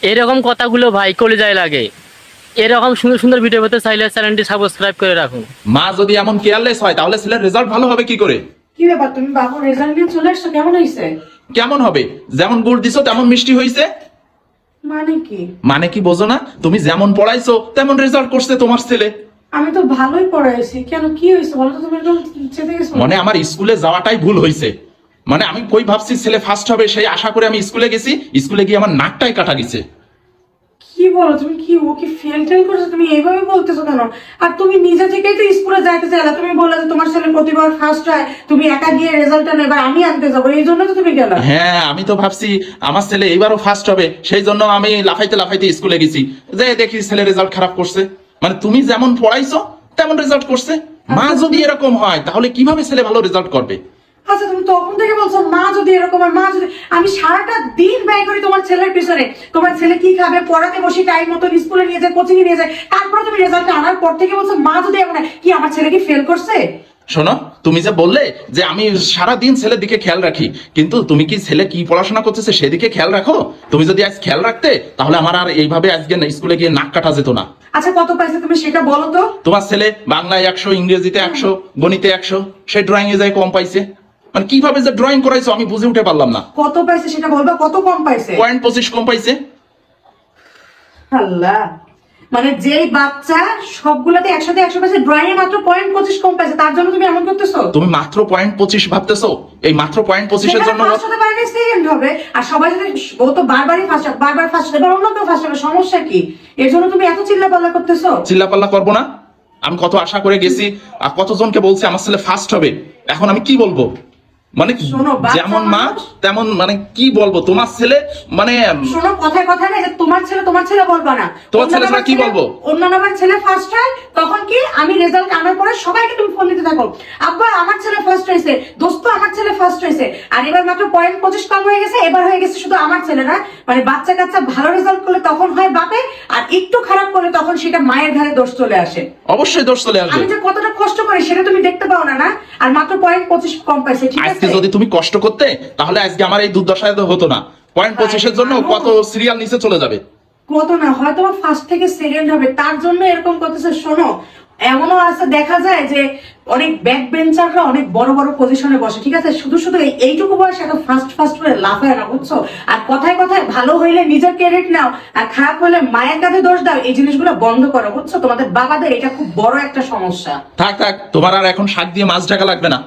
এরকম কথাগুলো ভাই কলিজায় লাগে। এরকম সুন্দর সুন্দর ভিডিও পেতে চাইলে চ্যানেলটি সাবস্ক্রাইব করে রাখুন। মা যদি এমন কেয়ারলেস হয় তাহলে ছেলের রেজাল্ট ভালো হবে কি করে? কি ব্যাপার, তুমি বাবুর রেজাল্ট নিয়ে চলে আসছো, কেমন হয়েছে? কেমন হবে? যেমন গুড় দিছো তেমন মিষ্টি হয়েছে। মানে কি? মানে কি বোঝো না? তুমি যেমন পড়াইছো তেমন রেজাল্ট করছে তোমার ছেলে। আমি তো ভালোই পড়াইছি, কেন কি হয়েছে বলো তো? তুমি একদম চেতে গেছো। মানে আমার স্কুলে যাওয়াটাই ভুল হয়েছে। মানে আমি কই ভাবছি ছেলে ফার্স্ট হবে সেই আশা করে আমি স্কুলে গেছি, স্কুলে গিয়ে আমার নাকটাই কাটা গেছে। কি বলো তুমি? কি ও কি ফেল টেল করছো? তুমি এইভাবে বলতেছো কেন? আর তুমি নিজে থেকেই তো স্কুলে যাইতে চাইলা, তুমি বললে যে তোমার ছেলে প্রতিবার ফার্স্ট হয়, তুমি একা গিয়ে রেজাল্টটা নেবে, আমি আনতে যাবো, এই জন্য তো তুমি গেলা। হ্যাঁ, আমি তো ভাবছি আমার ছেলে এবারও ফার্স্ট হবে, সেই জন্য আমি লাফাইতে লাফাইতে স্কুলে গেছি, যে দেখি ছেলে রেজাল্ট খারাপ করছে। মানে তুমি যেমন পড়াইছো তেমন রেজাল্ট করছে। মা যদি এরকম হয় তাহলে কিভাবে ছেলে ভালো রেজাল্ট করবে? আচ্ছা, তুমি তখন থেকে বলছো মা যদি এরকম হয়, মা যদি, আমি সারাটা দিন ব্যয় করি তোমার ছেলের পিছনে, তোমার ছেলে কি খাবে, পড়াতে বসি টাইম মতো, স্কুলে নিয়ে যায়, কোচিং এ নিয়ে যায়, তারপরে তুমি রেজাল্ট আনার পর থেকে বলছো মা যদি এমন হয়। কি আমার ছেলে কি ফেল করছে? শোনো, তুমি যে বললে যে আমি সারা দিন ছেলের দিকে খেয়াল রাখি, কিন্তু তুমি কি ছেলে কি পড়াশোনা করতেছে সেদিকে খেয়াল রাখো? তুমি যদি আজ খেয়াল রাখতে তাহলে আমার আর এইভাবে আজকে স্কুলে গিয়ে নাক কাটা যেত না। আচ্ছা, কত পাইছে তুমি সেটা বলো তো। তোমার ছেলে বাংলায় 100, ইংরেজিতে 100, গণিতে 100, সে ড্রয়িং এ যায় কম পাইছে। মানে কিভাবে যে ড্রয়িং করাইছো আমি বুঝে উঠে পারলাম না। কত পাইছে সেটা বলবা, কত কম পাইছে? 0.25 কম পাইছে। আল্লাহ, মানে যেই বাচ্চা সবগুলাতে 100 পাইছে, ড্রয়িং এ মাত্র 0.25 কম পাইছে, তার জন্য তুমি এমন করতেছো? তুমি মাত্র 0.25 ভাবতেছো? এই মাত্র 0.25 এর জন্য ফার্স্ট হতে পারে, সেকেন্ড হবে। আর সবাই যদি, ও তো বারবারই ফার্স্ট হবে, বারবার ফার্স্ট হবে, অন্য কেউ ফার্স্ট হবে, সমস্যা কি? এর জন্য তুমি এত চিল্লাপাল্লা করতেছো? চিল্লাপাল্লা করবো না? আমি কত আশা করে গেছি আর কতজনকে বলছি আমার ছেলে ফার্স্ট হবে, এখন আমি কি বলবো? মানে শোনো, যেমন মা তেমন, মানে কি বলবো তোমার ছেলে, মানে শোনো, কথায় কথায় না যে তোমার ছেলে বলবা না। তোমার ছেলে ছাড়া কি বলবো? অন্য নাম্বার ছেলে ফার্স্ট হয়, তখন কি আমি রেজাল্ট আনার পরে সবাইকে তুমি ফোন দিতে থাকো, আব্বা আমার ছেলে ফার্স্ট হয়েছে, দোস্ত আমার ছেলে ফার্স্ট হয়েছে। আর এবার মাত্র 0.25 কম হয়ে গেছে, এবার হয়ে গেছে শুধু আমার ছেলে না, মানে বাচ্চা কাচ্চা ভালো রেজাল্ট করলে তখন হয় বাপে, আর একটু খারাপ করলে তখন সেটা মায়ের ঘাড়ে দোষ চলে আসে। অবশ্যই দোষ চলে আসবে। আমি যে কতটা কষ্ট করি সেটা তুমি দেখতে পাও না, না? আর মাত্র 0.25 কম পাইছে, ঠিক আছে? আজকে যদি তুমি কষ্ট করতে তাহলে আজকে আমার এই দুর্দশায় হতো না। 0.25 এর জন্য কত সিরিয়াল নিচে চলে যাবে। কত না, হয়তো ফার্স্ট থেকে সেকেন্ড হবে, তার জন্য এরকম করতেছে। শোনো, এমনও আছে দেখা যায় যে অনেক ব্যাক বেঞ্চাররা অনেক বড় বড় পজিশনে বসে, ঠিক আছে? শুধু শুধু এইটুকু বয়সে এত ফার্স্ট করে লাফায় না, বুঝছো? আর কথায় কথায় ভালো হইলে নিজের ক্রেডিট নাও, আর খারাপ হলে মায়ের কাছে দোষ দাও, এই জিনিসগুলো বন্ধ করো, বুঝছো? তোমাদের বাবাদের এটা খুব বড় একটা সমস্যা। থাক থাক, তোমার আর এখন শাক দিয়ে মাছ ঢাকা লাগবে না।